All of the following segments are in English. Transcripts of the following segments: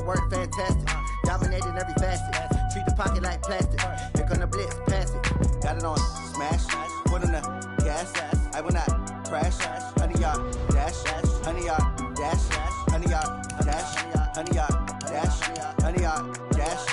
work fantastic. Dominating every facet. Treat the pocket like plastic. Here come the blitz, pass it. Got it on smash. Put on the gas. I will not crash. 100-yard dash. 100-yard dash. 100-yard dash. 100-yard dash. 100-yard dash.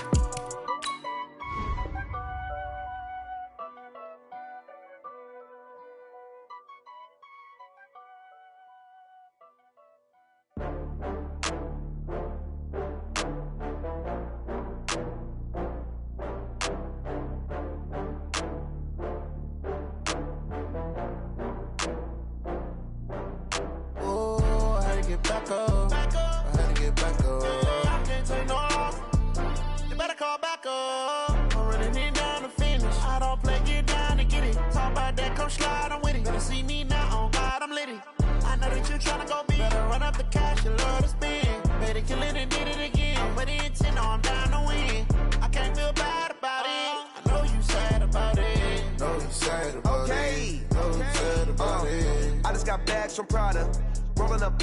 From Prada, rolling up.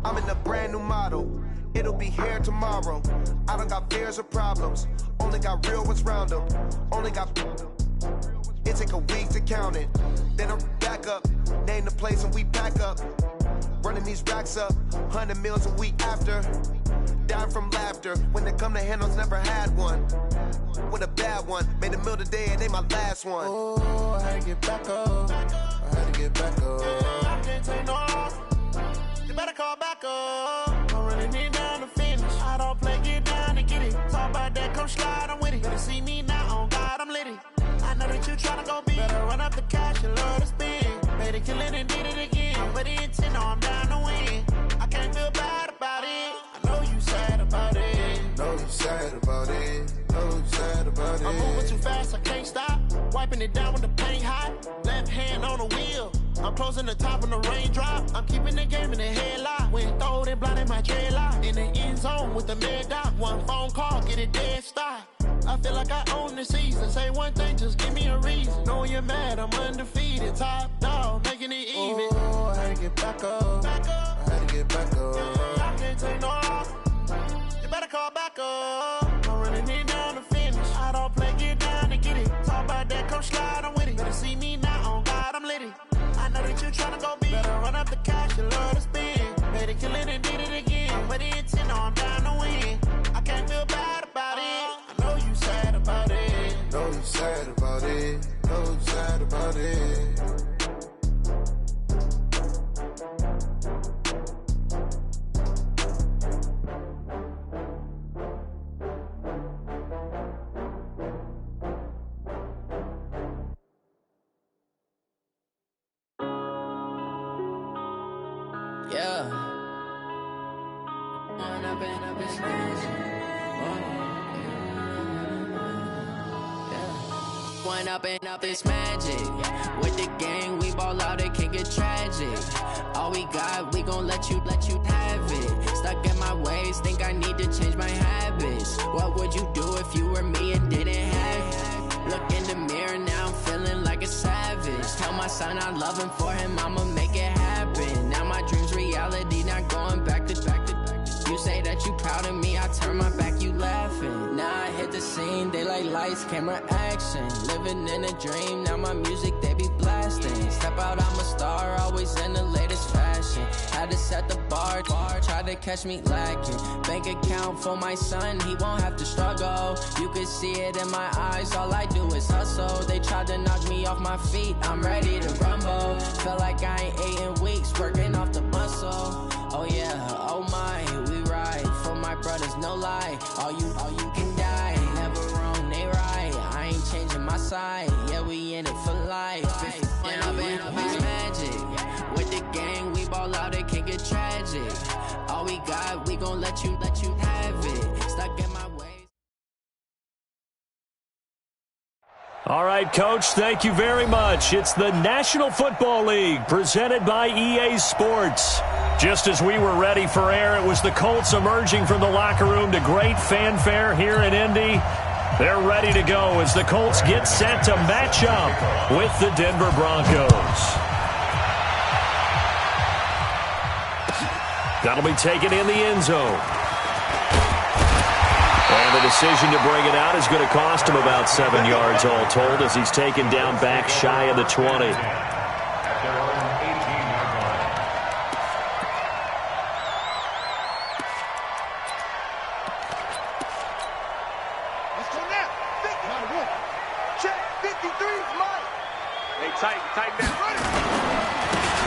I'm in a brand new model. It'll be here tomorrow. I don't got fears or problems. Only got real ones round them. Only got. It take a week to count it. Then I'm back up. Name the place and we pack up. Running these racks up. 100 meals a week after. Dying from laughter. When it come to handles, never had one. With a bad one. Made a meal today and they my last one. Oh, I had to get back up. I had to get back up. I can't take no loss. You better call back up. I'm running it down to finish. I don't play, get down and get it. Talk about that, come slide, I'm with it. Better see me now, on God, I'm litty. I know that you tryna go big. Better run up the cash, you love to spend. Better kill it and did it again. But the intent, no, I'm down to win. I can't feel bad about it. I know you sad about it. Know you sad about it. Know you sad about it. I'm moving too fast, I can't stop. Wiping it down with the paint hot. Left hand on the wheel. I'm closing the top on the raindrop. I'm keeping the game in the headlock. When throwed and blinded my dreadlock. In the end zone with the mad dot. One phone call, get it dead stop. I feel like I own the season. Say one thing, just give me a reason. Knowing you're mad, I'm undefeated. Top dog, making it even. Oh, I had to get back up. I had to get back up. I can't take no loss. You better call back up. I'm running it down to finish. I don't play, get down and get it. Talk about that, come slide, I'm with it. Better see me now, on God, I'm litty. I know that you tryna go big. Better run up the cash, you love to spend. Better kill it and did it again. But the intent, no, I'm down to win. I can't feel bad about it. I know you sad about it. Know you sad about it. Know you sad about it. Yeah. One up and up is magic. With the gang, we ball out, it can get tragic. All we got, we gon' let you have it. Stuck in my ways, think I need to change my habits. What would you do if you were me and didn't have it? Look in the mirror, now I'm feeling like a savage. Tell my son I love him, for him I'ma make it happen. Now my dream's reality, not going back to back. You say that you proud of me, I turn my back, you laughing. Now I hit the scene, they like lights, camera, action. Living in a dream, now my music, they be blasting. Step out, I'm a star, always in the latest fashion. Had to set the bar, try to catch me lacking. Bank account for my son, he won't have to struggle. You can see it in my eyes, all I do is hustle. They tried to knock me off my feet, I'm ready to rumble. Felt like I ain't ate in weeks, working off the muscle. Oh yeah, oh my, we ride for my brothers, no lie. All you can die, never wrong, they right. I ain't changing my side, yeah, we in it for life. Down up and up is magic. With the gang, we ball out, it can get tragic. All we got, we gon' let you have it. Stuck in my ways. All right, Coach, thank you very much. It's the National Football League presented by EA Sports. Just as we were ready for air, it was the Colts emerging from the locker room to great fanfare here in Indy. They're ready to go as the Colts get set to match up with the Denver Broncos. That'll be taken in the end zone. And the decision to bring it out is going to cost him about 7 yards all told as he's taken down back shy of the 20.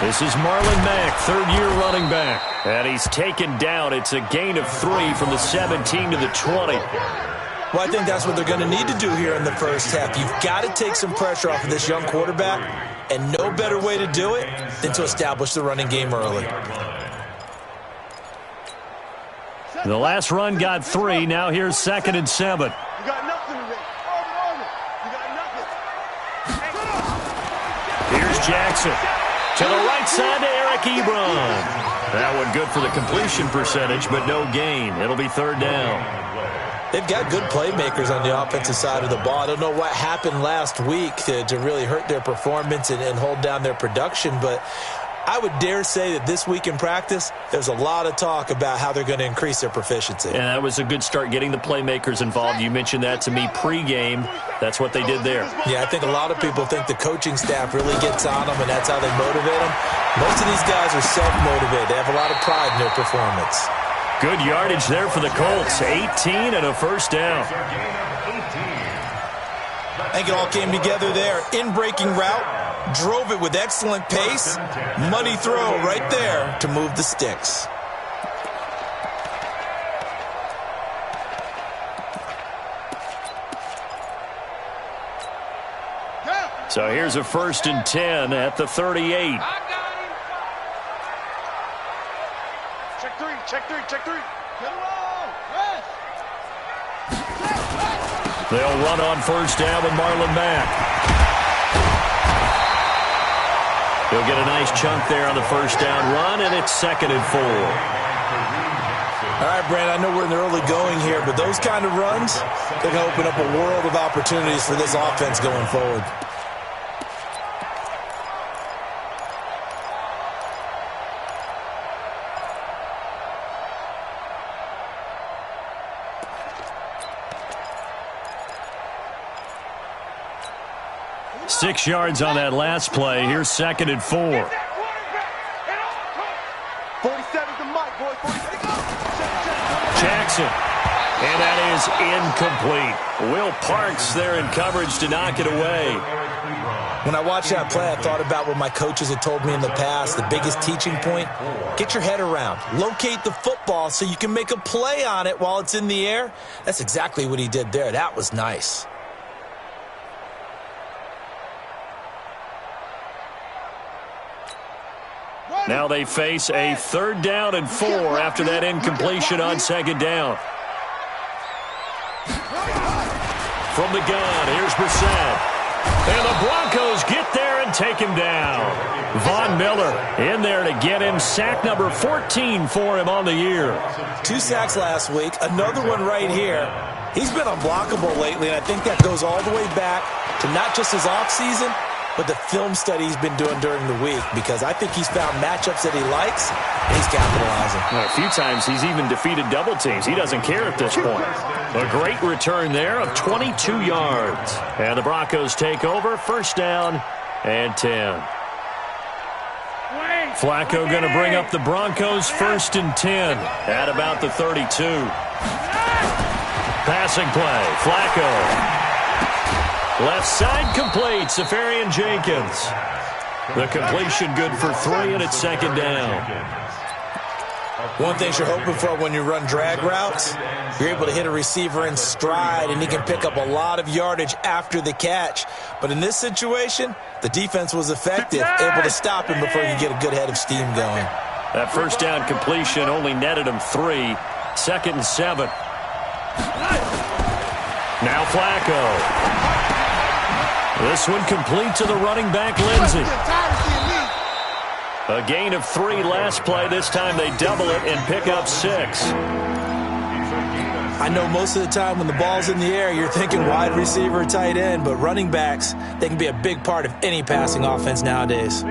This is Marlon Mack, third-year running back. And he's taken down. It's a gain of 3 from the 17 to the 20. Well, I think that's what they're going to need to do here in the first half. You've got to take some pressure off of this young quarterback, and no better way to do it than to establish the running game early. The last run got 3. Now here's 2nd and 7. You got nothing to make. You got nothing. Here's Jackson. To the right side to Eric Ebron. That one good for the completion percentage, but no gain. It'll be 3rd down. They've got good playmakers on the offensive side of the ball. I don't know what happened last week to really hurt their performance and hold down their production, but I would dare say that this week in practice, there's a lot of talk about how they're going to increase their proficiency. And that was a good start getting the playmakers involved. You mentioned that to me pregame. That's what they did there. Yeah, I think a lot of people think the coaching staff really gets on them, and that's how they motivate them. Most of these guys are self-motivated. They have a lot of pride in their performance. Good yardage there for the Colts. 18 and a 1st down. I think it all came together there. In-breaking route, drove it with excellent pace. Money throw right there to move the sticks. So here's a 1st and 10 at the 38. Check three. Get along. Yes. They'll run on 1st down with Marlon Mack. He'll get a nice chunk there on the 1st down run, and it's 2nd and 4. All right, Brandon, I know we're in the early going here, but those kind of runs, they're going to open up a world of opportunities for this offense going forward. Six yards on that last play. Here's 2nd and 4. 47's the mic, boy. 47. Jackson. And that is incomplete. Will Parks there in coverage to knock it away. When I watched that play, I thought about what my coaches had told me in the past. The biggest teaching point, get your head around. Locate the football so you can make a play on it while it's in the air. That's exactly what he did there. That was nice. Now they face a 3rd down and 4 after that incompletion on 2nd down. From the gun, here's Brissett. And the Broncos get there and take him down. Von Miller in there to get him. Sack number 14 for him on the year. 2 sacks last week, another one right here. He's been unblockable lately, and I think that goes all the way back to not just his offseason, but the film study he's been doing during the week, because I think he's found matchups that he likes, and he's capitalizing. Well, a few times he's even defeated double teams. He doesn't care at this point. A great return there of 22 yards. And the Broncos take over, 1st down and 10. Flacco going to bring up the Broncos 1st and 10 at about the 32. Passing play, Flacco. Left side complete, Safarian Jenkins. The completion good for 3, and it's 2nd down. One thing you're hoping for when you run drag routes, you're able to hit a receiver in stride, and he can pick up a lot of yardage after the catch. But in this situation, the defense was effective, able to stop him before he could get a good head of steam going. That 1st down completion only netted him 3. 2nd and 7. Now Flacco. This one complete to the running back, Lindsey. A gain of 3 last play. This time they double it and pick up 6. I know most of the time when the ball's in the air, you're thinking wide receiver, tight end, but running backs, they can be a big part of any passing offense nowadays.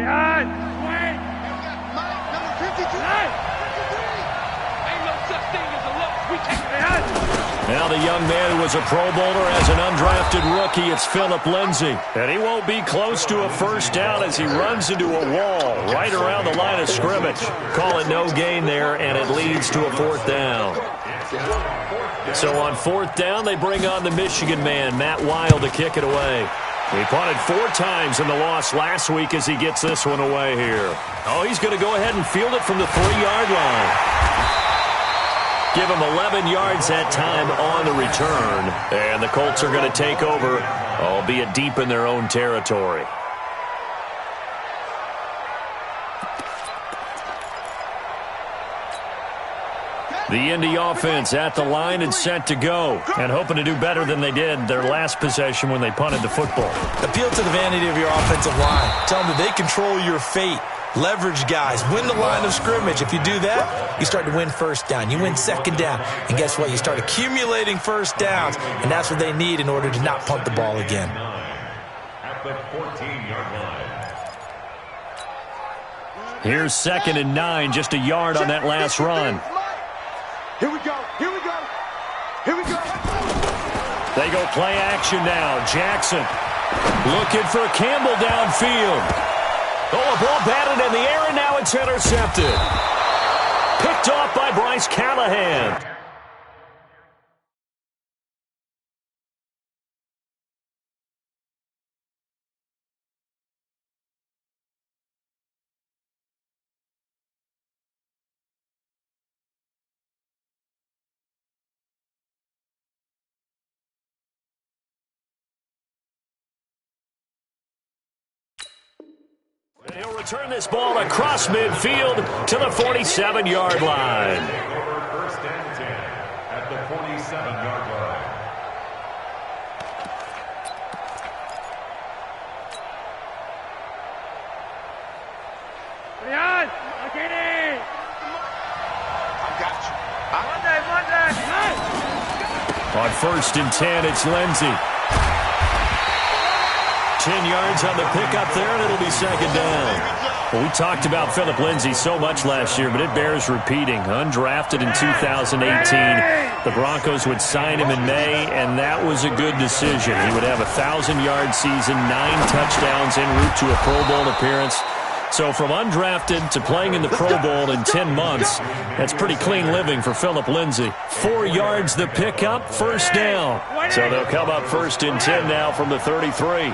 Now the young man who was a Pro Bowler as an undrafted rookie, it's Philip Lindsay. And he won't be close to a first down as he runs into a wall right around the line of scrimmage. Call it no gain there, and it leads to a fourth down. So on fourth down, they bring on the Michigan man, Matt Wild, to kick it away. He punted 4 times in the loss last week as he gets this one away here. Oh, he's going to go ahead and field it from the 3-yard line. Give him 11 yards that time on the return. And the Colts are going to take over, albeit deep in their own territory. The Indy offense at the line and set to go, and hoping to do better than they did their last possession when they punted the football. Appeal to the vanity of your offensive line. Tell them that they control your fate. Leverage guys. Win the line of scrimmage. If you do that, you start to win first down. You win second down. And guess what? You start accumulating first downs, and that's what they need in order to not punt the ball again. At the 14-yard line. Here's 2nd and 9, just a yard on that last run. Here we go. Here we go. Here we go. They go play action now. Jackson looking for Campbell downfield. Oh, a ball batted in the air, and now it's intercepted. Picked off by Bryce Callahan. He'll return this ball across midfield to the 47-yard line. First and 10 at the 47-yard line. On 1st and 10, it's Lindsay. 10 yards on the pickup there, and it'll be 2nd down. Well, we talked about Philip Lindsay so much last year, but it bears repeating. Undrafted in 2018, the Broncos would sign him in May, and that was a good decision. He would have a 1,000-yard season, 9 touchdowns en route to a Pro Bowl appearance. So from undrafted to playing in the Pro Bowl in 10 months, that's pretty clean living for Philip Lindsay. 4 yards the pickup, first down. So they'll come up 1st and 10 now from the 33.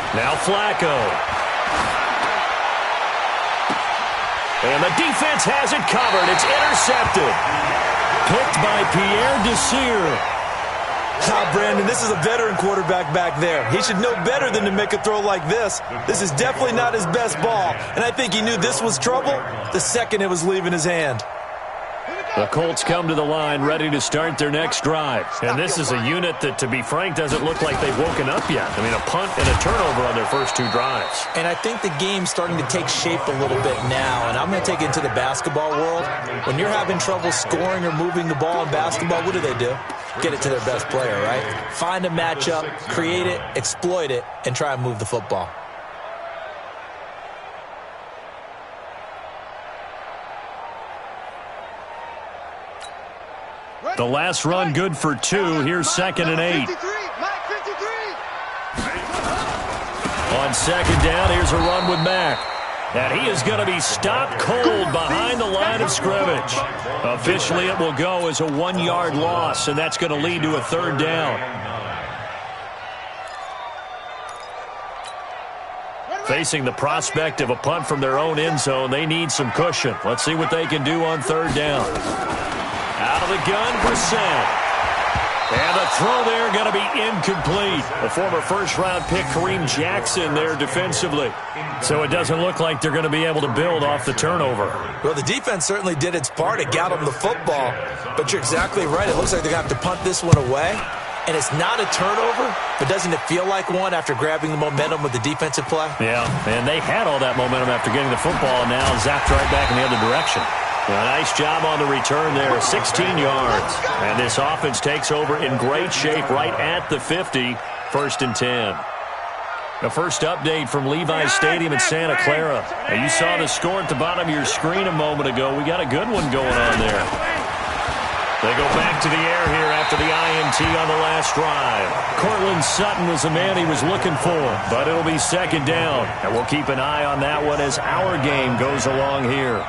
Now Flacco. And the defense has it covered. It's intercepted. Picked by Pierre Desir. Brandon, this is a veteran quarterback back there. He should know better than to make a throw like this. This is definitely not his best ball, and I think he knew this was trouble the second it was leaving his hand. The Colts come to the line ready to start their next drive. And this is a unit that, to be frank, doesn't look like they've woken up yet. I mean, a punt and a turnover on their first 2 drives. And I think the game's starting to take shape a little bit now, and I'm going to take it into the basketball world. When you're having trouble scoring or moving the ball in basketball, what do? Get it to their best player, right? Find a matchup, create it, exploit it, and try and move the football. The last run good for 2. Here's 2nd and 8. On 2nd down, here's a run with Mack. And he is going to be stopped cold behind the line of scrimmage. Officially, it will go as a 1-yard loss, and that's going to lead to a 3rd down. Facing the prospect of a punt from their own end zone, they need some cushion. Let's see what they can do on 3rd down. Out of the gun, Brissett. And the throw there going to be incomplete. The former first-round pick, Kareem Jackson, there defensively. So it doesn't look like they're going to be able to build off the turnover. Well, the defense certainly did its part. It got them the football. But you're exactly right. It looks like they're going to have to punt this one away. And it's not a turnover, but doesn't it feel like one after grabbing the momentum with the defensive play? Yeah, and they had all that momentum after getting the football, and now zapped right back in the other direction. A nice job on the return there, 16 yards. And this offense takes over in great shape right at the 50, 1st and 10. The first update from Levi's Stadium in Santa Clara. Now, you saw the score at the bottom of your screen a moment ago. We got a good one going on there. They go back to the air here after the INT on the last drive. Cortland Sutton was the man he was looking for, but it'll be second down. And we'll keep an eye on that one as our game goes along here.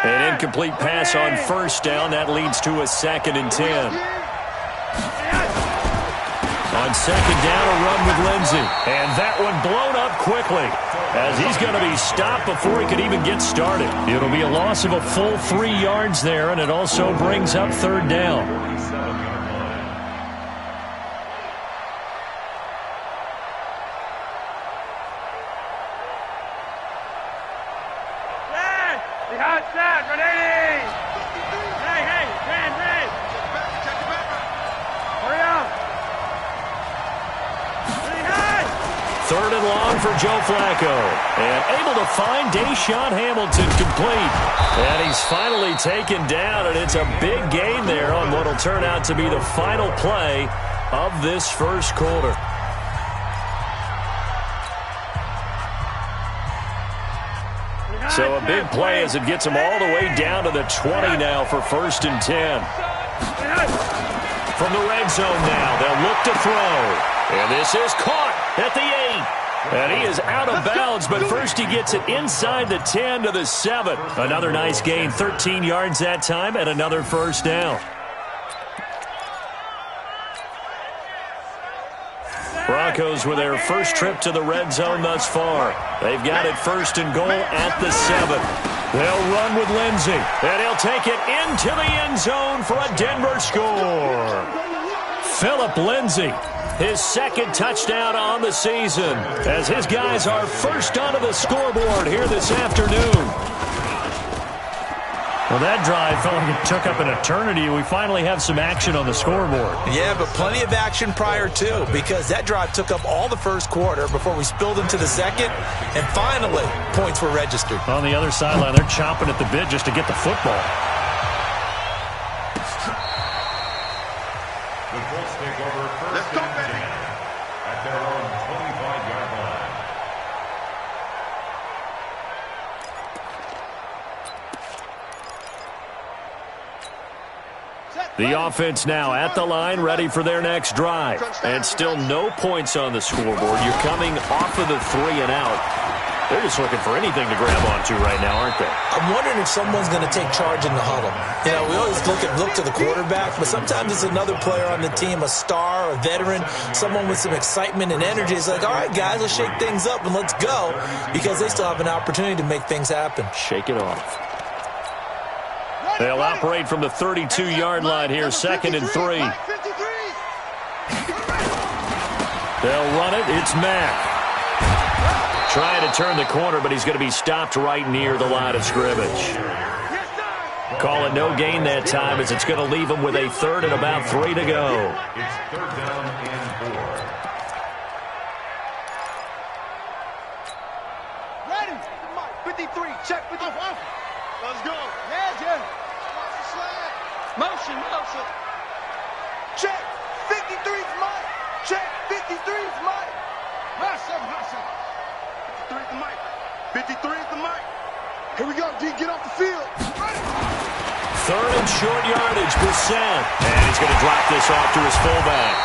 An incomplete pass on first down. That leads to a 2nd and 10. On second down, a run with Lindsey. And that one blown up quickly as he's going to be stopped before he could even get started. It'll be a loss of a full 3 yards there, and it also brings up third down. Third and long for Joe Flacco. And able to find Deshaun Hamilton complete. And he's finally taken down, and it's a big gain there on what will turn out to be the final play of this first quarter. So a big play as it gets him all the way down to the 20 now for 1st and 10. From the red zone now, they'll look to throw. And this is caught at the 8. And he is out of bounds, but first he gets it inside the 10 to the 7. Another nice gain, 13 yards that time, and another first down. Broncos with their first trip to the red zone thus far. They've got it 1st and goal at the 7. They'll run with Lindsey, and he'll take it into the end zone for a Denver score. Phillip Lindsey, his 2nd touchdown on the season, as his guys are first onto the scoreboard here this afternoon. Well, that drive felt like it took up an eternity. We finally have some action on the scoreboard. Yeah, but plenty of action prior to, because that drive took up all the first quarter before we spilled into the second, and finally, points were registered. On the other sideline, they're chomping at the bit just to get the football. The Colts take over 1st and 10 at their own 25-yard line. The offense now at the line, ready for their next drive. And still no points on the scoreboard. You're coming off of the 3 and out. They're just looking for anything to grab onto right now, aren't they? I'm wondering if someone's going to take charge in the huddle. You know, we always look to the quarterback, but sometimes it's another player on the team, a star, a veteran, someone with some excitement and energy. It's like, all right, guys, let's shake things up and let's go, because they still have an opportunity to make things happen. Shake it off. They'll operate from the 32-yard line here, 2nd and 3. They'll run it. It's Mack. Trying to turn the corner, but he's going to be stopped right near the line of scrimmage. Call it no gain that time, as it's going to leave him with a 3rd and about 3 to go. It's 3rd down and 4. Ready? 53. Check 53. Let's go. Yeah. Motion. Check. 53's Mike. Check. 53's Mike. Hustle. 53's the Mike. 53's the Mike. Here we go, D. Get off the field. 3rd and short yardage, Brissett. And he's going to drop this off to his fullback.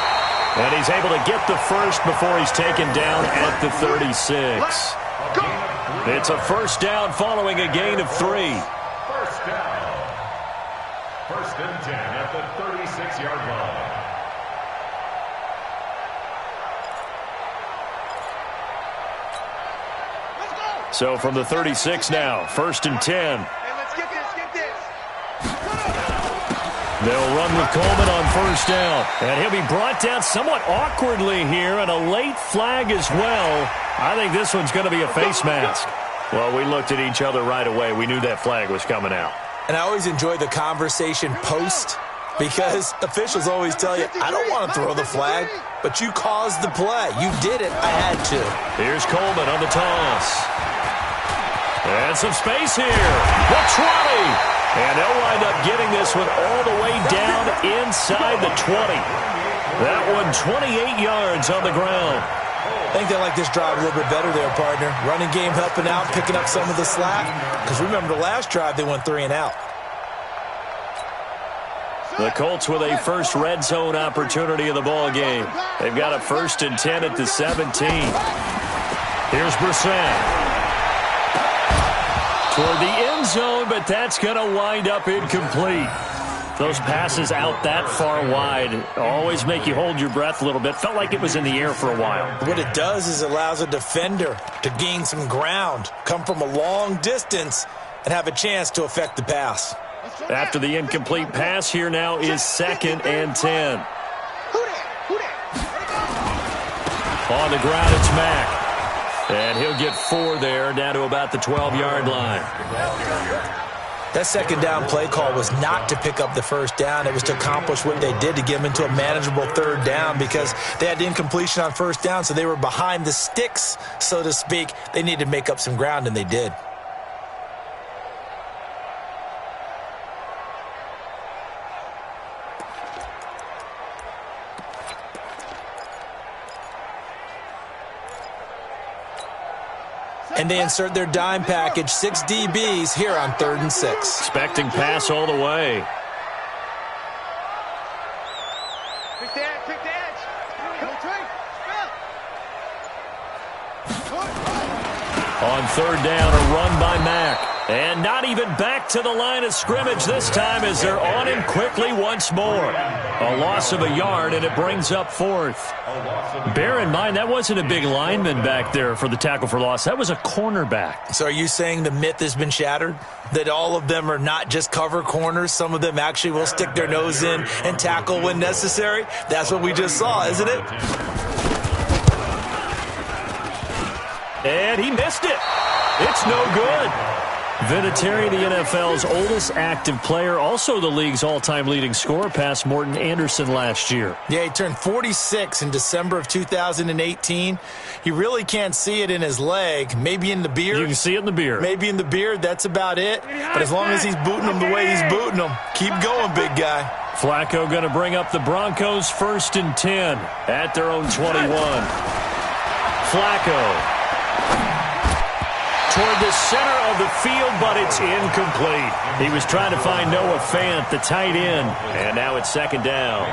And he's able to get the first before he's taken down at the 36. It's a first down following a gain of 3. First down. 1st and 10 at the 36-yard line. So from the 36 now, 1st and 10. Hey, let's get this. They'll run with Coleman on first down. And he'll be brought down somewhat awkwardly here, and a late flag as well. I think this one's going to be a face mask. Well, we looked at each other right away. We knew that flag was coming out. And I always enjoy the conversation post, because officials always tell you, I don't want to throw the flag, but you caused the play. You did it. I had to. Here's Coleman on the toss. And some space here. The 20. And they'll wind up getting this one all the way down inside the 20. That one 28 yards on the ground. I think they like this drive a little bit better there, partner. Running game helping out, picking up some of the slack. Because remember the last drive, they went 3 and out. The Colts with a first red zone opportunity of the ball game. They've got a 1st and 10 at the 17. Here's Brissett. Toward the end zone, but that's going to wind up incomplete. Those passes out that far wide always make you hold your breath a little bit. Felt like it was in the air for a while. What it does is it allows a defender to gain some ground, come from a long distance, and have a chance to affect the pass. After the incomplete pass, here now is 2nd and 10. On the ground, it's Mack. And he'll get 4 there, down to about the 12-yard line. That second down play call was not to pick up the first down. It was to accomplish what they did, to get them into a manageable 3rd down, because they had the incompletion on 1st down, so they were behind the sticks, so to speak. They needed to make up some ground, and they did. And they insert their dime package, 6 DBs here on 3rd and 6. Expecting pass all the way. Quick the edge. On 3rd down, a run by Mack. And not even back to the line of scrimmage this time as they're on him quickly once more. A loss of a yard, and it brings up 4th. Bear in mind, that wasn't a big lineman back there for the tackle for loss. That was a cornerback. So are you saying the myth has been shattered? That all of them are not just cover corners? Some of them actually will stick their nose in and tackle when necessary? That's what we just saw, isn't it? And he missed it. It's no good. Vinatieri, the NFL's oldest active player, also the league's all-time leading scorer, past Morton Anderson last year. Yeah, he turned 46 in December of 2018. You really can't see it in his leg, maybe in the beard. You can see it in the beard. Maybe in the beard, that's about it. But as long as he's booting them the way he's booting them, keep going, big guy. Flacco going to bring up the Broncos 1st and 10 at their own 21. Flacco toward the center of the field, but it's incomplete. He was trying to find Noah Fant, the tight end, and now it's 2nd down.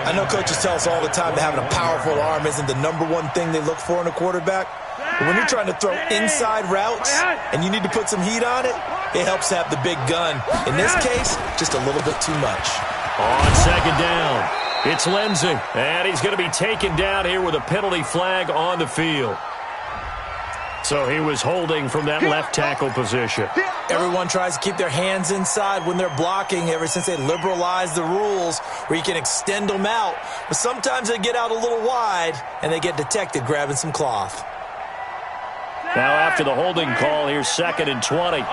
I know coaches tell us all the time that having a powerful arm isn't the #1 thing they look for in a quarterback. But when you're trying to throw inside routes and you need to put some heat on it, it helps to have the big gun. In this case, just a little bit too much. On 2nd down, it's Lindsey, and he's going to be taken down here with a penalty flag on the field. So he was holding from that left tackle position. Everyone tries to keep their hands inside when they're blocking ever since they liberalized the rules where you can extend them out. But sometimes they get out a little wide and they get detected grabbing some cloth. Now after the holding call, here's 2nd and 20.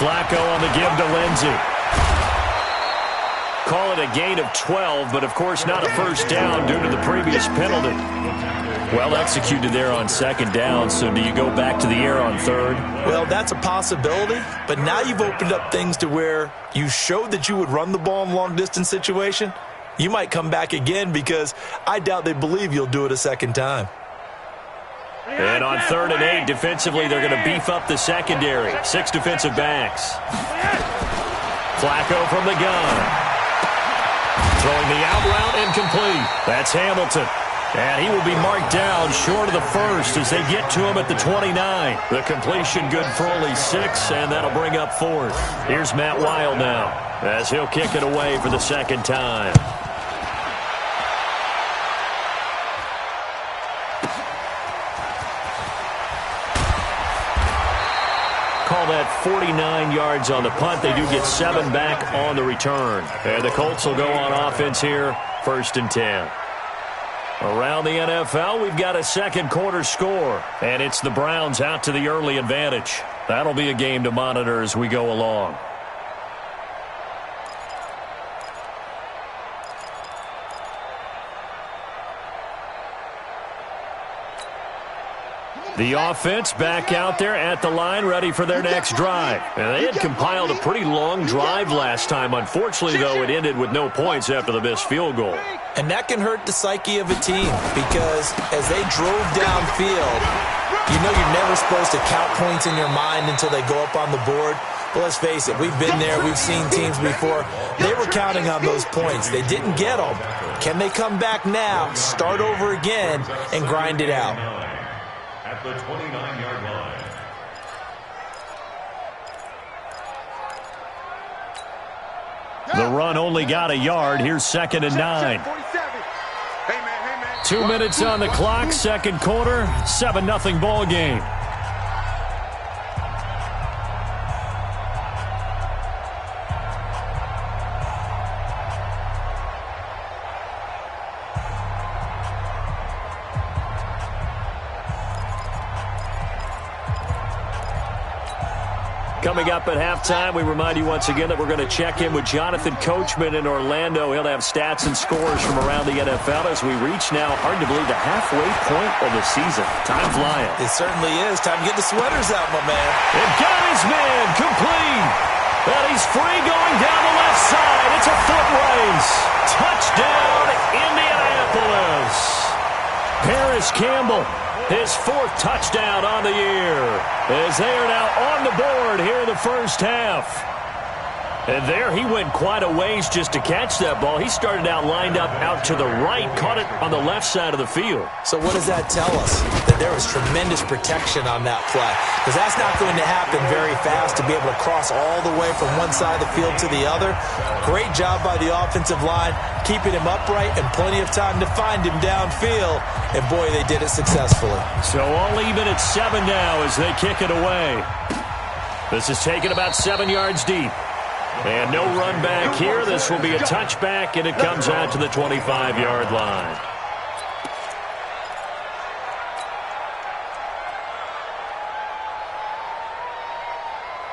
Flacco on the give to Lindsey. Call it a gain of 12, but of course not a first down due to the previous penalty. Well executed there on 2nd down, so do you go back to the air on 3rd? Well, that's a possibility, but now you've opened up things to where you showed that you would run the ball in long-distance situation. You might come back again because I doubt they believe you'll do it a 2nd time. And on 3rd and 8, defensively, they're going to beef up the secondary. 6 defensive backs. Flacco from the gun. Throwing the out route incomplete. That's Hamilton. And he will be marked down short of the first as they get to him at the 29. The completion good for only 6, and that'll bring up 4th. Here's Matt Weil now as he'll kick it away for the 2nd time. Call that 49 yards on the punt. They do get 7 back on the return. And the Colts will go on offense here, 1st and 10. Around the NFL, we've got a second quarter score, and it's the Browns out to the early advantage. That'll be a game to monitor as we go along. The offense back out there at the line, ready for their next drive. And they had compiled a pretty long drive last time. Unfortunately, though, it ended with no points after the missed field goal. And that can hurt the psyche of a team because as they drove downfield, you know you're never supposed to count points in your mind until they go up on the board. But let's face it, we've been there. We've seen teams before. They were counting on those points. They didn't get them. Can they come back now, start over again, and grind it out? At the 29-yard line. The run only got a yard. Here's 2nd and 9. 2 minutes on the clock, second quarter, 7-0 ball game. Coming up at halftime, we remind you once again that we're going to check in with Jonathan Coachman in Orlando. He'll have stats and scores from around the NFL as we reach now, hard to believe, the halfway point of the season. Time flying. It certainly is. Time to get the sweaters out, my man. And got his man complete. And he's free going down the left side. It's a foot race. Touchdown, Indianapolis. Paris Campbell. His 4th touchdown on the year as they are now on the board here in the first half. And there he went quite a ways just to catch that ball. He started out lined up out to the right, caught it on the left side of the field. So what does that tell us? That there was tremendous protection on that play. Because that's not going to happen very fast to be able to cross all the way from one side of the field to the other. Great job by the offensive line, keeping him upright and plenty of time to find him downfield. And boy, they did it successfully. So all even at 7 now as they kick it away. This is taken about 7 yards deep. And no run back here. This will be a touchback, and it comes out to the 25-yard line.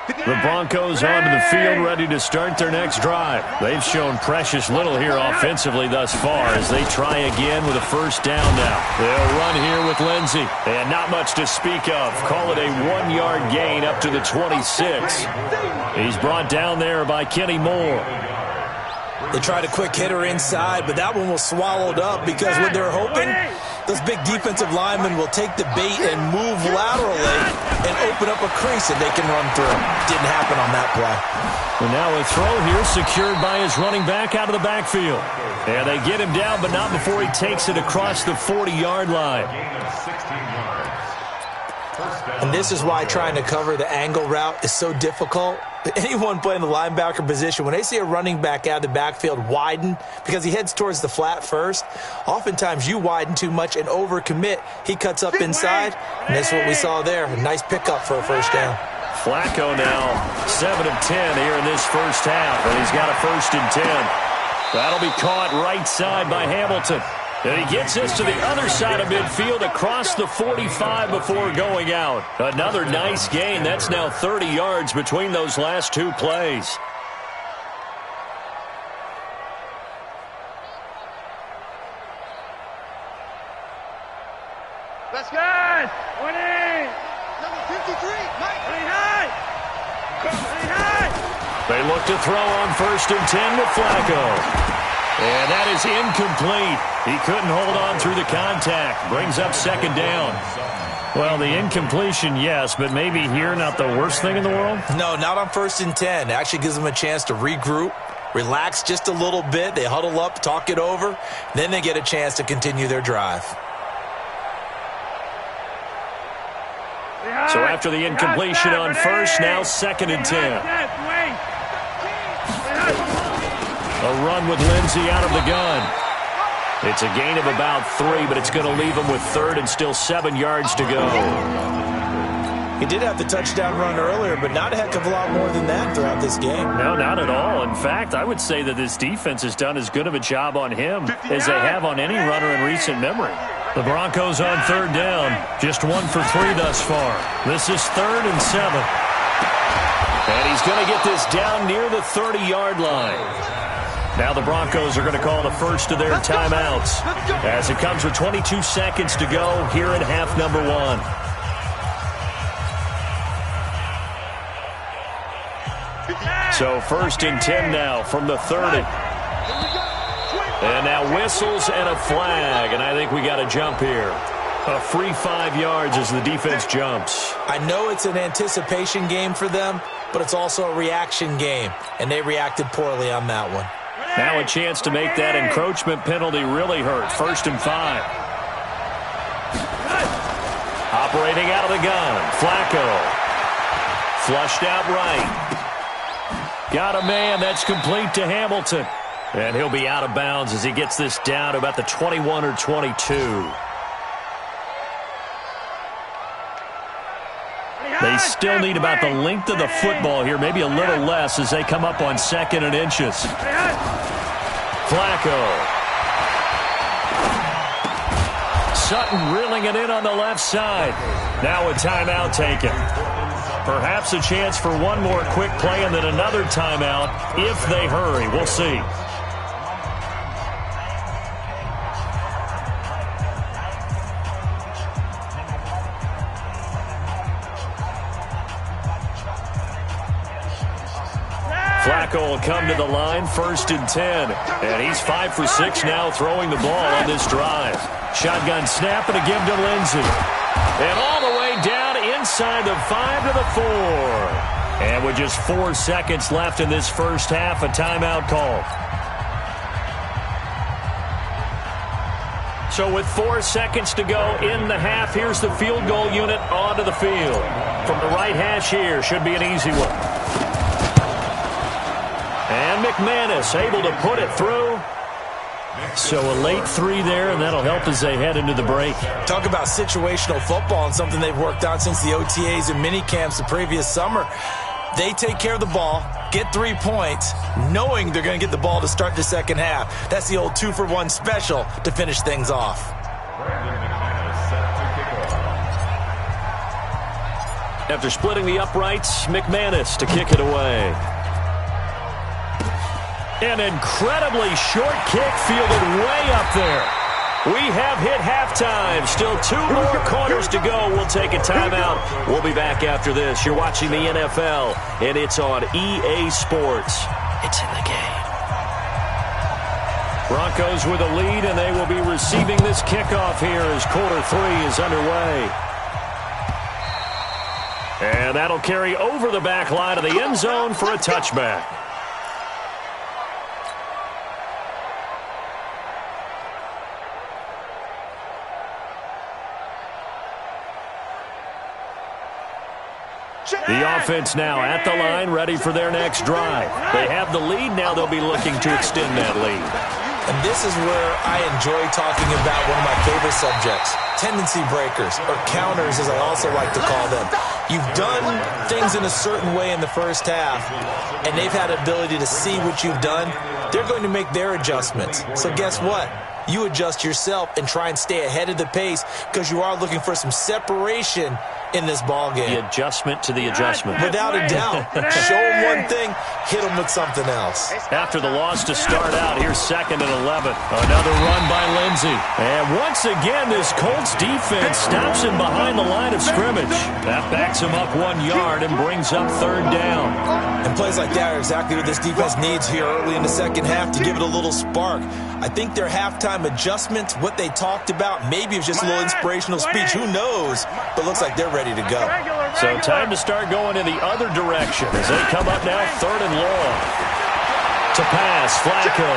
The Broncos onto the field, ready to start their next drive. They've shown precious little here offensively thus far as they try again with a first down now. They'll run here with Lindsey, and not much to speak of. Call it a 1-yard gain up to the 26. He's brought down there by Kenny Moore. They tried a quick hitter inside, but that one was swallowed up because what they're hoping, those big defensive linemen will take the bait and move laterally and open up a crease that they can run through. Didn't happen on that play. And now a throw here secured by his running back out of the backfield. And they get him down, but not before he takes it across the 40-yard line. And this is why trying to cover the angle route is so difficult. Anyone playing the linebacker position, when they see a running back out of the backfield widen because he heads towards the flat first, oftentimes you widen too much and overcommit. He cuts up inside, and that's what we saw there. A nice pickup for a first down. Flacco now 7 of 10 here in this first half, and he's got a 1st and 10. That'll be caught right side by Hamilton. And he gets this to the other side of midfield across the 45 before going out. Another nice gain. That's now 30 yards between those last 2 plays. Let's go! 20! Number 53, Mike! 29! They look to throw on 1st and 10 with Flacco. And that is incomplete. He couldn't hold on through the contact. Brings up 2nd down. Well, the incompletion, yes, but maybe here not the worst thing in the world? No, not on 1st and 10. It actually gives them a chance to regroup, relax just a little bit. They huddle up, talk it over. Then they get a chance to continue their drive. So after the incompletion on 1st, now 2nd and 10. A run with Lindsey out of the gun. It's a gain of about 3, but it's going to leave him with 3rd and still 7 yards to go. He did have the touchdown run earlier, but not a heck of a lot more than that throughout this game. No, not at all. In fact, I would say that this defense has done as good of a job on him as they have on any runner in recent memory. The Broncos on 3rd down. Just 1 for 3 thus far. This is 3rd and 7. And he's going to get this down near the 30-yard line. Now the Broncos are going to call the first of their timeouts as it comes with 22 seconds to go here in half number 1. So 1st and 10 now from the 30. And now whistles and a flag, and I think we got a jump here. A free 5 yards as the defense jumps. I know it's an anticipation game for them, but it's also a reaction game, and they reacted poorly on that one. Now a chance to make that encroachment penalty really hurt. 1st and 5. Operating out of the gun, Flacco. Flushed out right. Got a man. That's complete to Hamilton. And he'll be out of bounds as he gets this down to about the 21 or 22. They still need about the length of the football here, maybe a little less as they come up on 2nd and inches. Flacco. Sutton reeling it in on the left side. Now a timeout taken. Perhaps a chance for one more quick play and then another timeout if they hurry. We'll see. Flacco will come to the line, 1st and 10. And he's 5 for 6 now throwing the ball on this drive. Shotgun snap and a give to Lindsey. And all the way down inside the 5 to the 4. And with just 4 seconds left in this first half, a timeout call. So with 4 seconds to go in the half, here's the field goal unit onto the field. From the right hash here, should be an easy one. And McManus able to put it through. So a late 3 there, and that'll help as they head into the break. Talk about situational football and something they've worked on since the OTAs and mini camps the previous summer. They take care of the ball, get 3 points, knowing they're going to get the ball to start the second half. That's the old 2-for-1 special to finish things off. After splitting the uprights, McManus to kick it away. An incredibly short kick fielded way up there. We have hit halftime. Still 2 more quarters to go. We'll take a timeout. We'll be back after this. You're watching the NFL, and it's on EA Sports. It's in the game. Broncos with a lead, and they will be receiving this kickoff here as quarter 3 is underway. And that'll carry over the back line of the end zone for a touchback. The offense now at the line, ready for their next drive. They have the lead. Now they'll be looking to extend that lead. And this is where I enjoy talking about one of my favorite subjects, tendency breakers, or counters as I also like to call them. You've done things in a certain way in the first half, and they've had the ability to see what you've done. They're going to make their adjustments. So guess what? You adjust yourself and try and stay ahead of the pace because you are looking for some separation in this ball game. The adjustment to the adjustment. Without a doubt. Show them one thing, hit them with something else. After the loss to start out, here's 2nd and 11. Another run by Lindsey. And once again, this Colts defense stops him behind the line of scrimmage. That backs him up 1 yard and brings up 3rd down. And plays like that are exactly what this defense needs here early in the second half to give it a little spark. I think their halftime adjustments, what they talked about, maybe it was just a little inspirational speech. Who knows? But looks like they're ready to go. So time to start going in the other direction as they come up now 3rd and long. To pass, Flacco.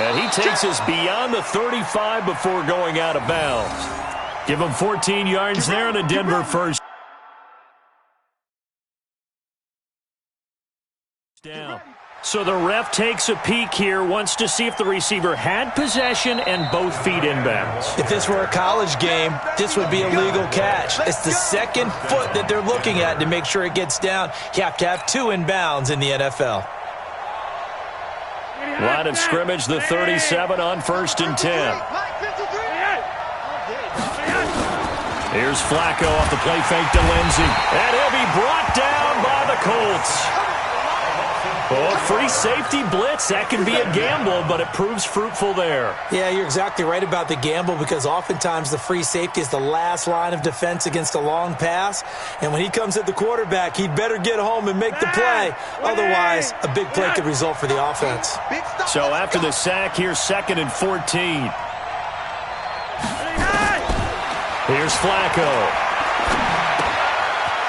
And he takes us beyond the 35 before going out of bounds. Give him 14 yards there and a Denver first down. So the ref takes a peek here, wants to see if the receiver had possession and both feet inbounds. If this were a college game, this would be a legal catch. It's the second foot that they're looking at to make sure it gets down. You have to have 2 inbounds in the NFL. Line of scrimmage, the 37 on 1st and 10. Here's Flacco off the play fake to Lindsey. And he'll be brought down by the Colts. Oh, free safety blitz. That can be a gamble, but it proves fruitful there. Yeah, you're exactly right about the gamble because oftentimes the free safety is the last line of defense against a long pass. And when he comes at the quarterback, he'd better get home and make the play. Otherwise, a big play could result for the offense. So after the sack, here's 2nd and 14. Here's Flacco.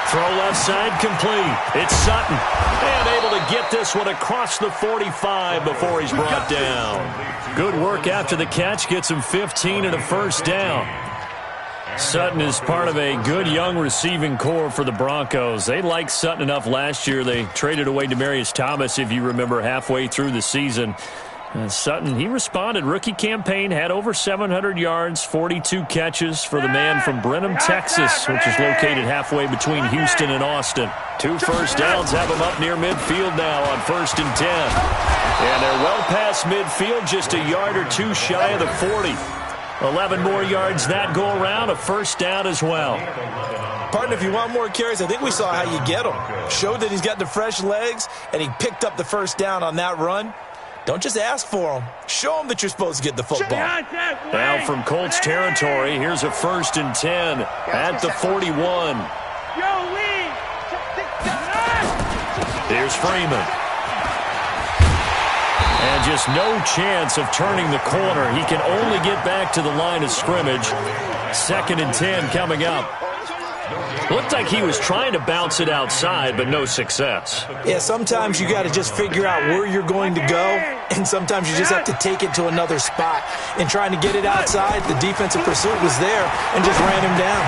Throw left side complete. It's Sutton. And able to get this one across the 45 before he's brought down. Good work after the catch. Gets him 15 and a first down. Sutton is part of a good young receiving core for the Broncos. They liked Sutton enough last year. They traded away Demaryius Thomas, if you remember, halfway through the season. Sutton, he responded. Rookie campaign, had over 700 yards, 42 catches for the man from Brenham, Texas, which is located halfway between Houston and Austin. 2 first downs have him up near midfield now on 1st and 10. And they're well past midfield, just a yard or two shy of the 40. 11 more yards that go around, a first down as well. Partner, if you want more carries, I think we saw how you get them. Showed that he's got the fresh legs, and he picked up the first down on that run. Don't just ask for them. Show them that you're supposed to get the football. Now from Colts territory, here's a 1st and 10 at the 41. Here's Freeman. And just no chance of turning the corner. He can only get back to the line of scrimmage. 2nd and 10 coming up. Looked like he was trying to bounce it outside, but no success. Yeah, sometimes you got to just figure out where you're going to go, and sometimes you just have to take it to another spot. In trying to get it outside, the defensive pursuit was there and just ran him down.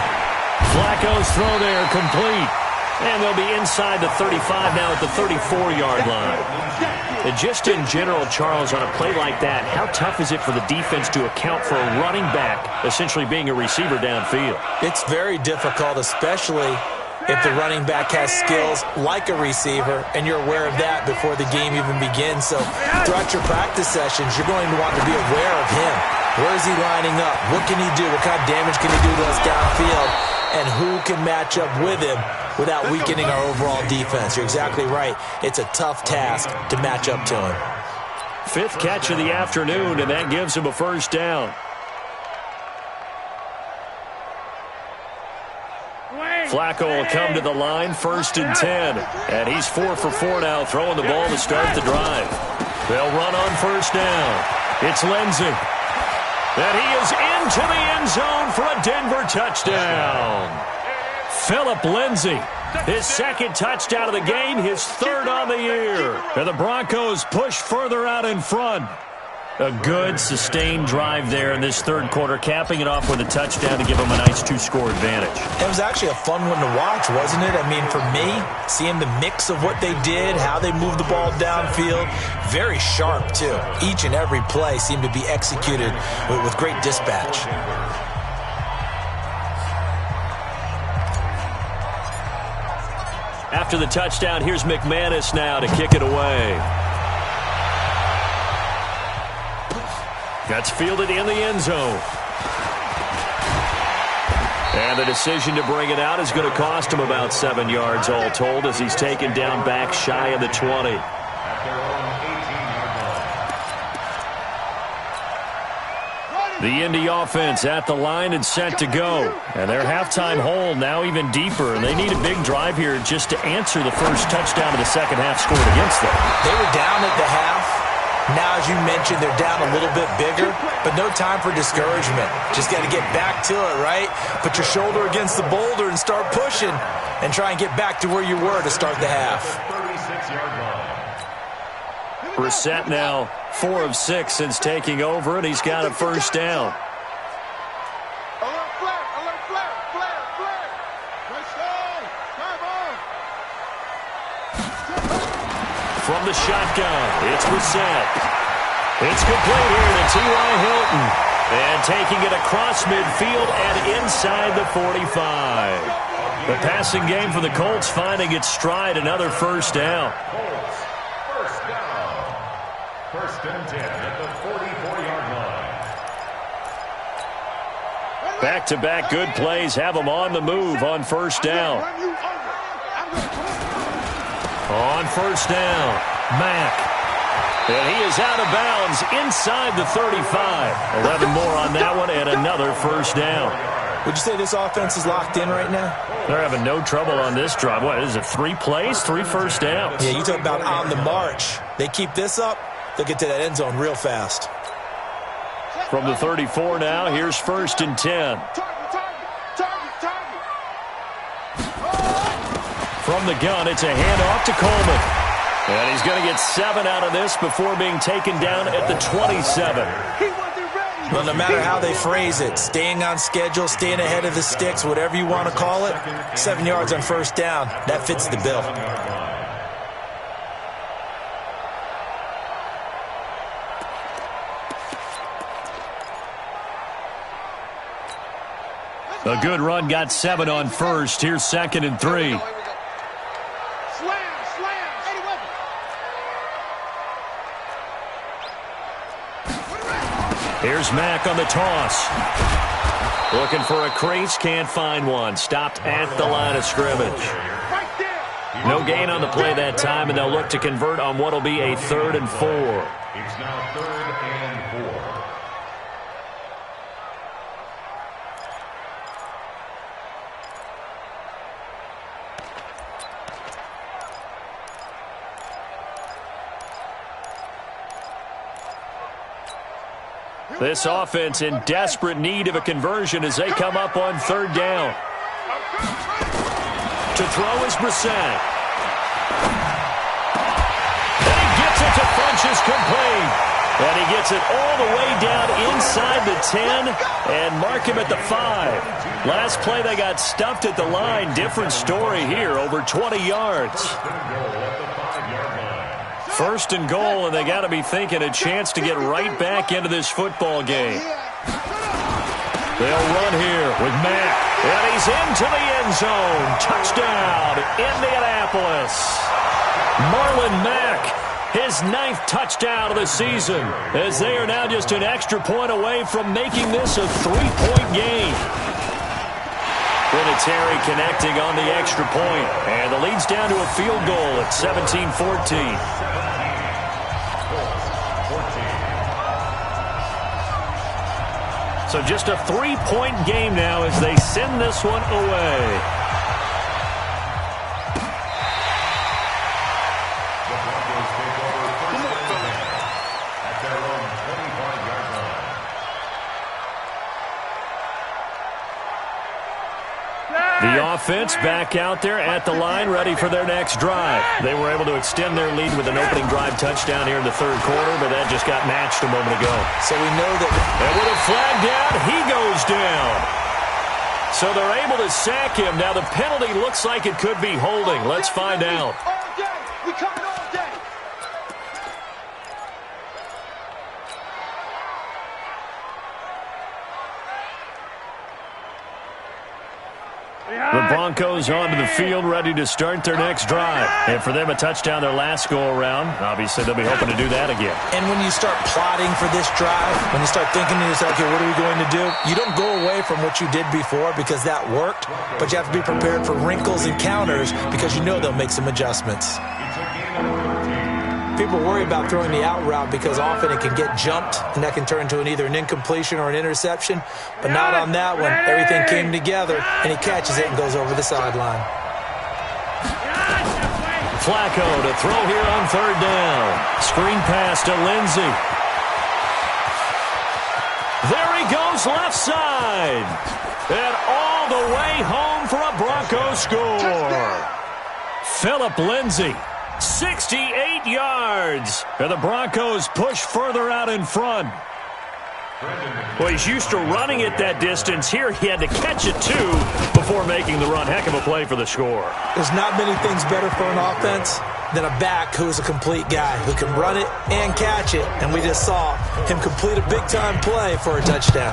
Flacco's throw there complete. And they'll be inside the 35 now at the 34-yard line. And just in general, Charles, on a play like that, how tough is it for the defense to account for a running back essentially being a receiver downfield? It's very difficult, especially if the running back has skills like a receiver, and you're aware of that before the game even begins. So throughout your practice sessions, you're going to want to be aware of him. Where is he lining up? What can he do? What kind of damage can he do to us downfield? And who can match up with him without weakening our overall defense? You're exactly right. It's a tough task to match up to him. 5th catch of the afternoon, and that gives him a first down. Flacco will come to the line, 1st and 10. And he's 4 for 4 now, throwing the ball to start the drive. They'll run on 1st down. It's Lindsey. And he is into the end zone for a Denver touchdown. Phillip Lindsay, his 2nd touchdown of the game, his 3rd on the year. And the Broncos push further out in front. A good, sustained drive there in this 3rd quarter, capping it off with a touchdown to give them a nice 2-score advantage. It was actually a fun one to watch, wasn't it? I mean, for me, seeing the mix of what they did, how they moved the ball downfield, very sharp, too. Each and every play seemed to be executed with great dispatch. After the touchdown, here's McManus now to kick it away. That's fielded in the end zone. And the decision to bring it out is going to cost him about 7 yards all told as he's taken down back shy of the 20. The Indy offense at the line and set to go. And their halftime hole now even deeper. And they need a big drive here just to answer the first touchdown of the second half scored against them. They were down at the half. Now, as you mentioned, they're down a little bit bigger, but no time for discouragement. Just got to get back to it, right? Put your shoulder against the boulder and start pushing and try and get back to where you were to start the half. Brissett now 4 of 6 since taking over, and he's got a first down. From the shotgun, it's Brissett. It's complete here to T.Y. Hilton. And taking it across midfield and inside the 45. The passing game for the Colts finding its stride, another first down. First down. 1st and 10 at the 44-yard line. Back-to-back good plays have them on the move on first down. On first down, Mack. And he is out of bounds inside the 35. 11 more on that one and another first down. Would you say this offense is locked in right now? They're having no trouble on this drive. What is it, 3 plays, 3 first downs? Yeah, you talk about on the march. They keep this up, they'll get to that end zone real fast. From the 34 now, here's 1st and 10. From the gun, it's a handoff to Coleman. And he's going to get 7 out of this before being taken down at the 27. Well, no matter how they phrase it, staying on schedule, staying ahead of the sticks, whatever you want to call it, 7 yards on first down, that fits the bill. A good run got 7 on first. Here's 2nd and 3. Here's Mack on the toss. Looking for a crease, can't find one. Stopped at the line of scrimmage. No gain on the play that time, and they'll look to convert on what will be a 3rd and 4. It's now 3rd and 4. This offense in desperate need of a conversion as they come up on 3rd down. To throw is Brissett. And he gets it to Funchess complete. And he gets it all the way down inside the 10 and mark him at the 5. Last play they got stuffed at the line. Different story here, over 20 yards. 1st and goal, and they got to be thinking a chance to get right back into this football game. They'll run here with Mack, and he's into the end zone. Touchdown, Indianapolis. Marlon Mack, his 9th touchdown of the season, as they are now just an extra point away from making this a 3-point game. Vinatieri connecting on the extra point, and the lead's down to a field goal at 17-14. So just a 3-point game now as they send this one away. The Broncos take over 1st and 10 at their own 25-yard line. The offense back out there at the line, ready for their next drive. They were able to extend their lead with an opening drive touchdown here in the 3rd quarter, but that just got matched a moment ago. So we know that... And with a flag down, he goes down. So they're able to sack him. Now the penalty looks like it could be holding. Let's find out. We coming all day. The Broncos onto the field, ready to start their next drive. And for them, a touchdown their last go-around. Obviously, they'll be hoping to do that again. And when you start plotting for this drive, when you start thinking to yourself, okay, what are we going to do? You don't go away from what you did before because that worked, but you have to be prepared for wrinkles and counters because you know they'll make some adjustments. People worry about throwing the out route because often it can get jumped, and that can turn into either an incompletion or an interception. But not on that one. Everything came together, and he catches it and goes over the sideline. Flacco to throw here on 3rd down. Screen pass to Lindsey. There he goes left side. And all the way home for a Broncos score. Phillip Lindsey. 68 yards. And the Broncos push further out in front. Well, he's used to running it that distance. Here he had to catch it, too, before making the run. Heck of a play for the score. There's not many things better for an offense than a back who's a complete guy who can run it and catch it. And we just saw him complete a big-time play for a touchdown.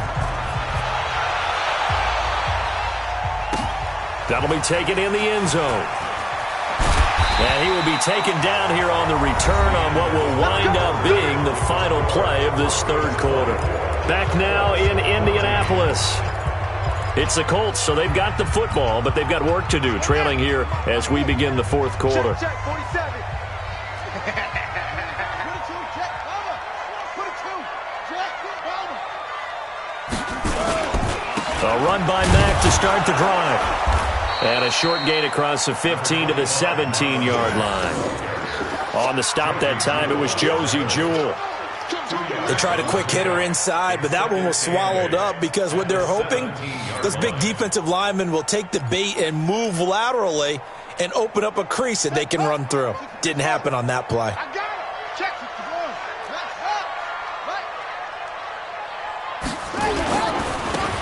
That'll be taken in the end zone. And he will be taken down here on the return on what will wind up being the final play of this 3rd quarter. Back now in Indianapolis. It's the Colts, so they've got the football, but they've got work to do, trailing here as we begin the 4th quarter. Check, 47. A run by Mack to start the drive. And a short gain across the 15 to the 17-yard line. On the stop that time, it was Josie Jewell. They tried a quick hitter inside, but that one was swallowed up because what they're hoping, those big defensive linemen will take the bait and move laterally and open up a crease that they can run through. Didn't happen on that play.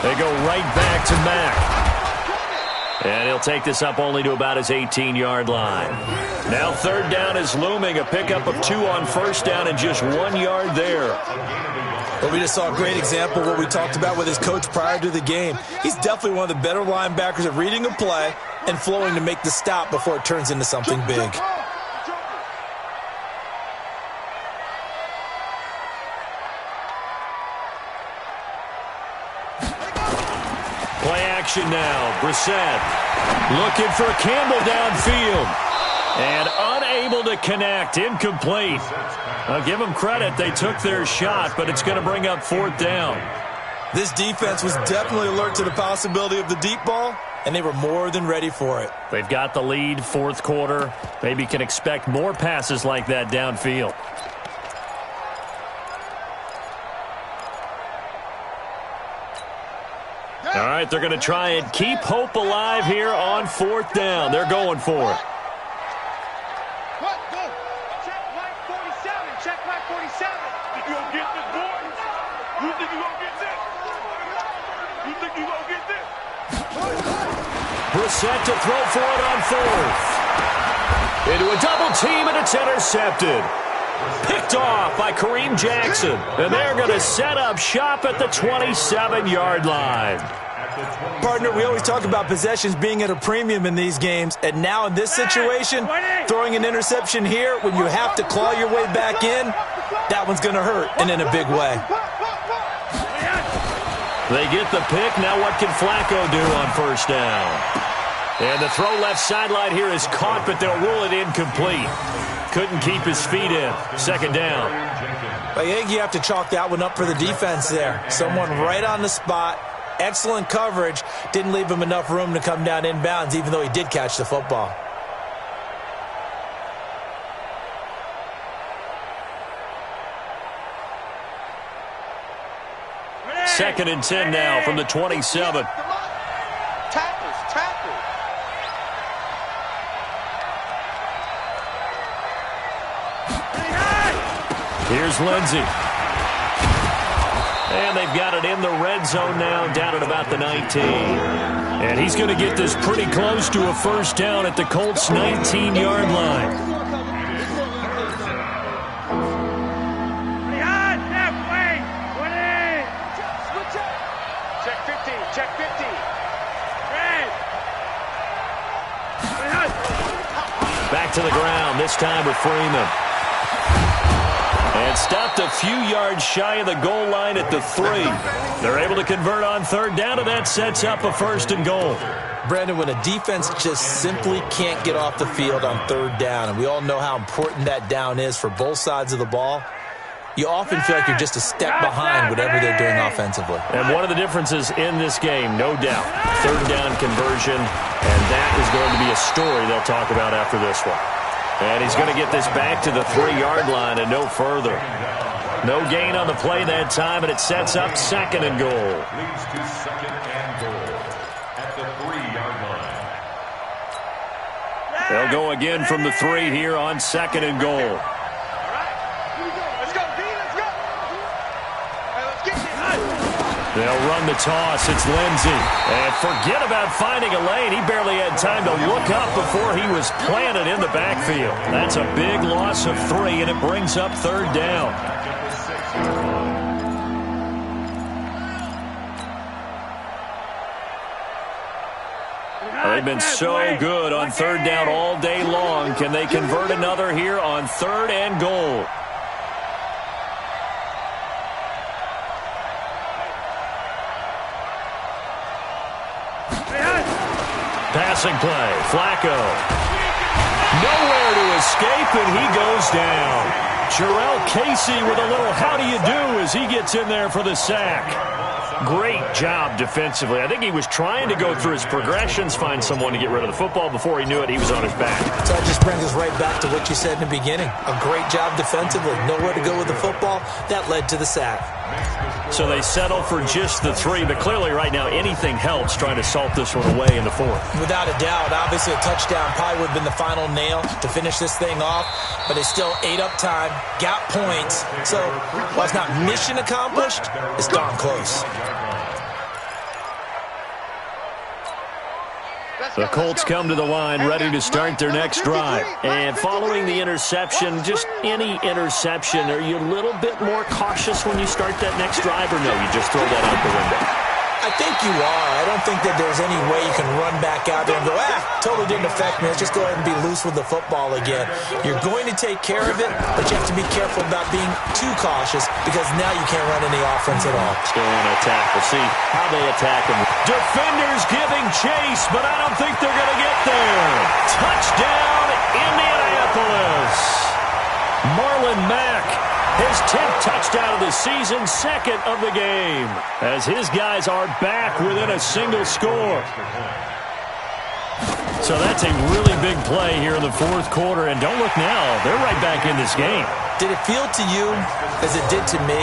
They go right back to Mack. And he'll take this up only to about his 18-yard line. Now third down is looming. A pickup of 2 on first down and just 1 yard there. Well, we just saw a great example of what we talked about with his coach prior to the game. He's definitely one of the better linebackers at reading a play and flowing to make the stop before it turns into something big. Play action now. Brissett looking for Campbell downfield. And unable to connect. Incomplete. I'll give them credit. They took their shot, but it's going to bring up fourth down. This defense was definitely alert to the possibility of the deep ball, and they were more than ready for it. They've got the lead, fourth quarter. Maybe can expect more passes like that downfield. All right, they're going to try and keep hope alive here on fourth down. They're going for it. Check line 47. Check line 47. You gonna get this, boys? You think you gonna get this? You think you gonna get this? Brissett to throw for it on fourth. Into a double team, and it's intercepted. Picked off by Kareem Jackson. And they're going to set up shop at the 27-yard line. Partner, we always talk about possessions being at a premium in these games, and now in this situation, throwing an interception here when you have to claw your way back in, that one's going to hurt, and in a big way. They get the pick. Now what can Flacco do on first down? And the throw left sideline here is caught, but they'll rule it incomplete. Couldn't keep his feet in. Second down. I think you have to chalk that one up for the defense there. Someone right on the spot. Excellent coverage. Didn't leave him enough room to come down inbounds, even though he did catch the football. Second and 10 now from the 27. Here's Lindsey. And they've got it in the red zone now, down at about the 19. And he's going to get this pretty close to a first down at the Colts' 19-yard line. Check 50. Check 50. Back to the ground, this time with Freeman. And stopped a few yards shy of the goal line at the 3. They're able to convert on third down, and that sets up a first and goal. Brandon, when a defense just simply can't get off the field on third down, and we all know how important that down is for both sides of the ball, you often feel like you're just a step behind whatever they're doing offensively. And one of the differences in this game, no doubt, third down conversion, and that is going to be a story they'll talk about after this one. And he's going to get this back to the 3-yard line and no further. No gain on the play that time, and it sets up second and goal. Leads to second and goal at the 3-yard line. They'll go again from the 3 here on second and goal. They'll run the toss. It's Lindsey. And forget about finding a lane. He barely had time to look up before he was planted in the backfield. That's a big loss of 3, and it brings up third down. They've been so good on third down all day long. Can they convert another here on third and goal? Passing play, Flacco. Nowhere to escape, and he goes down. Jarrell Casey with a little how do you do as he gets in there for the sack. Great job defensively. I think he was trying to go through his progressions, find someone to get rid of the football. Before he knew it, he was on his back. So that just brings us right back to what you said in the beginning. A great job defensively. Nowhere to go with the football. That led to the sack. So they settle for just the 3, but clearly right now anything helps trying to salt this one away in the 4th. Without a doubt. Obviously a touchdown probably would have been the final nail to finish this thing off, but they still ate up time, got points. So while it's not mission accomplished, it's darn close. The Colts come to the line ready to start their next drive. And following the interception, just any interception, are you a little bit more cautious when you start that next drive, or no, you just throw that out the window? I think you are. I don't think that there's any way you can run back out there and go, totally didn't affect me. Let's just go ahead and be loose with the football again. You're going to take care of it, but you have to be careful about being too cautious because now you can't run any offense at all. Still want to attack. We'll see how they attack him. Defenders giving chase, but I don't think they're going to get there. Touchdown, Indianapolis. Marlon Mack. His 10th touchdown of the season, 2nd of the game, as his guys are back within a single score. So that's a really big play here in the 4th quarter, and don't look now, they're right back in this game. Did it feel to you, as it did to me,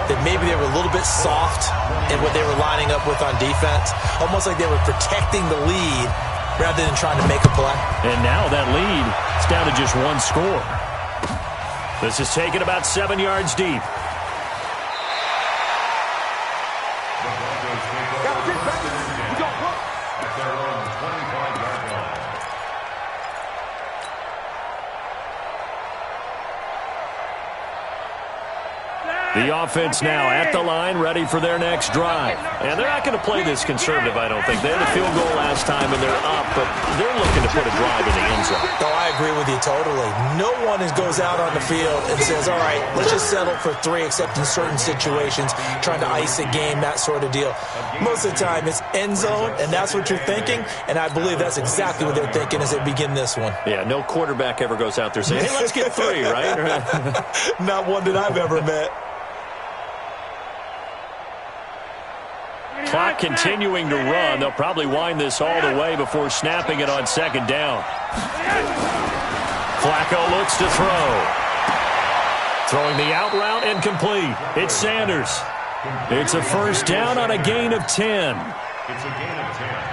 that maybe they were a little bit soft in what they were lining up with on defense? Almost like they were protecting the lead rather than trying to make a play. And now that lead is down to just 1 score. This is taken about 7 yards deep. The offense now at the line, ready for their next drive. And they're not going to play this conservative, I don't think. They had a field goal last time, and they're up, but they're looking to put a drive in the end zone. Oh, I agree with you totally. No one goes out on the field and says, all right, let's just settle for 3, except in certain situations, trying to ice a game, that sort of deal. Most of the time, it's end zone, and that's what you're thinking, and I believe that's exactly what they're thinking as they begin this one. Yeah, no quarterback ever goes out there saying, hey, let's get 3, right? Not one that I've ever met. Clock continuing to run. They'll probably wind this all the way before snapping it on 2nd down. Flacco looks to throw. Throwing the out route and complete. It's Sanders. It's a 1st down on a gain of 10. It's a gain of 10.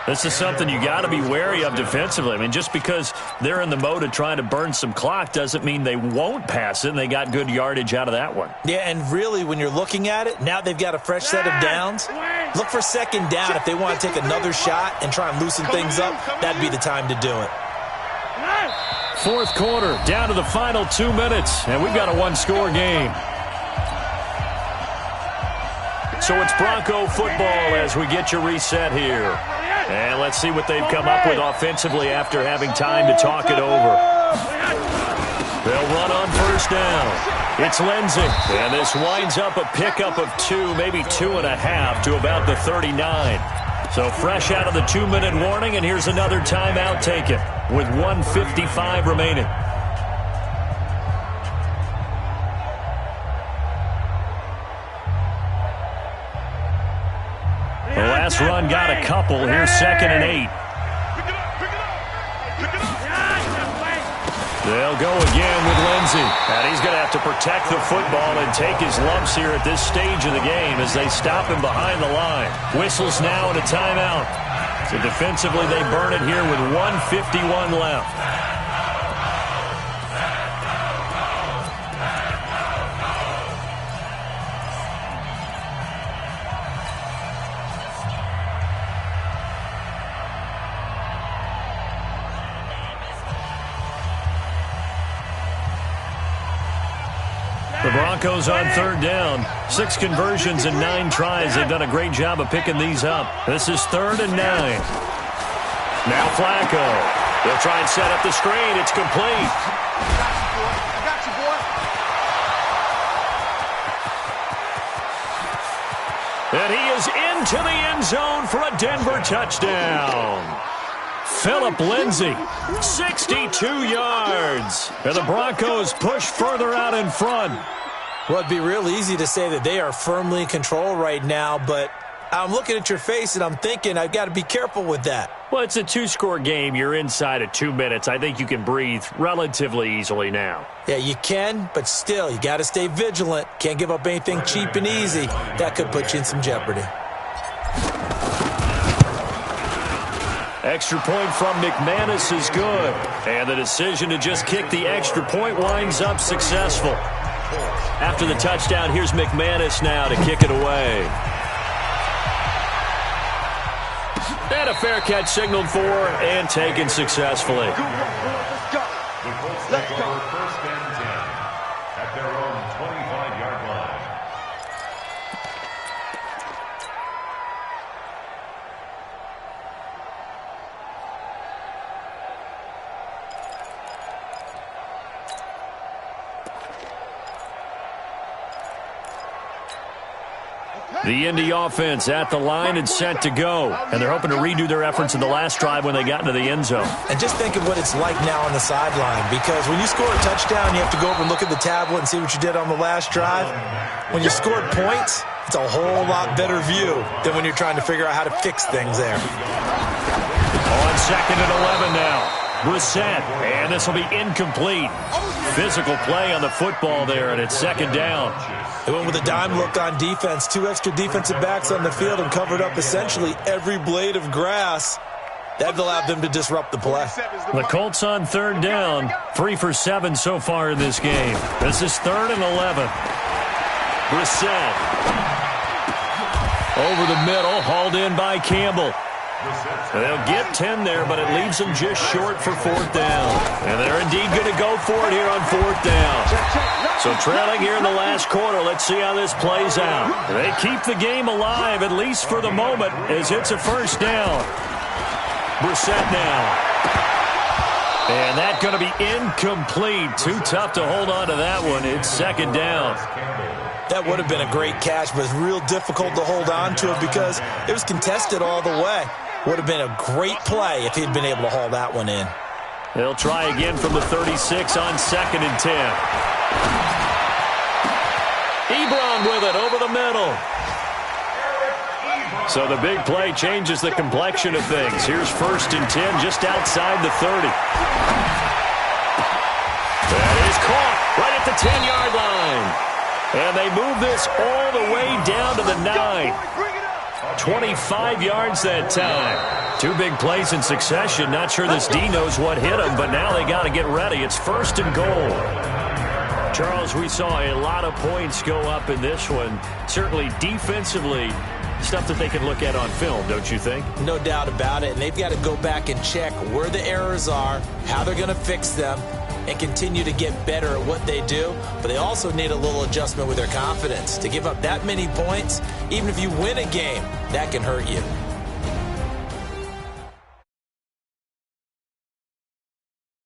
This is something you got to be wary of defensively. I mean, just because they're in the mode of trying to burn some clock doesn't mean they won't pass it, and they got good yardage out of that one. Yeah, and really, when you're looking at it, now they've got a fresh set of downs. Look for 2nd down. If they want to take another shot and try and loosen things up, that'd be the time to do it. 4th quarter, down to the final 2 minutes, and we've got a 1-score game. So it's Bronco football as we get you reset here. And let's see what they've come up with offensively after having time to talk it over. They'll run on 1st down. It's Lindsey. And this winds up a pickup of 2, maybe 2.5 to about the 39. So fresh out of the 2-minute warning, and here's another timeout taken with 1:55 remaining. The last run got a couple. Here's 2nd and 8. They'll go again with Lindsey. And he's going to have to protect the football and take his lumps here at this stage of the game as they stop him behind the line. Whistles now and a timeout. So defensively, they burn it here with 1:51 left. The Broncos on 3rd down. 6 conversions and 9 tries. They've done a great job of picking these up. This is 3rd and 9. Now Flacco. They'll try and set up the screen. It's complete. I got you, boy. And he is into the end zone for a Denver touchdown. Phillip Lindsay, 62 yards. And the Broncos push further out in front. Well, it'd be real easy to say that they are firmly in control right now, but I'm looking at your face, and I'm thinking I've got to be careful with that. Well, it's a 2-score game. You're inside of 2 minutes. I think you can breathe relatively easily now. Yeah, you can, but still, you got to stay vigilant. Can't give up anything cheap and easy. That could put you in some jeopardy. Extra point from McManus is good. And the decision to just kick the extra point winds up successful. After the touchdown, here's McManus now to kick it away. And a fair catch signaled for and taken successfully. The Colts take over first and 10 at their own 25-yard line. The Indy offense at the line and set to go. And they're hoping to redo their efforts in the last drive when they got into the end zone. And just think of what it's like now on the sideline, because when you score a touchdown, you have to go over and look at the tablet and see what you did on the last drive. When you scored points, it's a whole lot better view than when you're trying to figure out how to fix things there. On 2nd and 11 now. Brissett, and this will be incomplete. Physical play on the football there, and it's 2nd down. They went with a dime look on defense. 2 extra defensive backs on the field and covered up essentially every blade of grass. That allowed them to disrupt the play. The Colts on 3rd down. 3 for 7 so far in this game. This is 3rd and 11. Brissett. Over the middle, hauled in by Campbell. They'll get 10 there, but it leaves them just short for 4th down. And they're indeed going to go for it here on 4th down. So trailing here in the last quarter, let's see how this plays out. They keep the game alive, at least for the moment, as it's a 1st down. Brissett now. And that's going to be incomplete. Too tough to hold on to that one. It's 2nd down. That would have been a great catch, but it's real difficult to hold on to it because it was contested all the way. Would have been a great play if he'd been able to haul that one in. They'll try again from the 36 on 2nd and 10. Ebron with it over the middle. So the big play changes the complexion of things. Here's 1st and 10 just outside the 30. That is caught right at the 10-yard line. And they move this all the way down to the 9. 25 yards that time. 2 big plays in succession. Not sure this D knows what hit him, but now they got to get ready. It's 1st and goal. Charles, we saw a lot of points go up in this one. Certainly defensively, stuff that they can look at on film, don't you think? No doubt about it. And they've got to go back and check where the errors are, how they're going to fix them, and continue to get better at what they do. But they also need a little adjustment with their confidence. To give up that many points, even if you win a game, that can hurt you.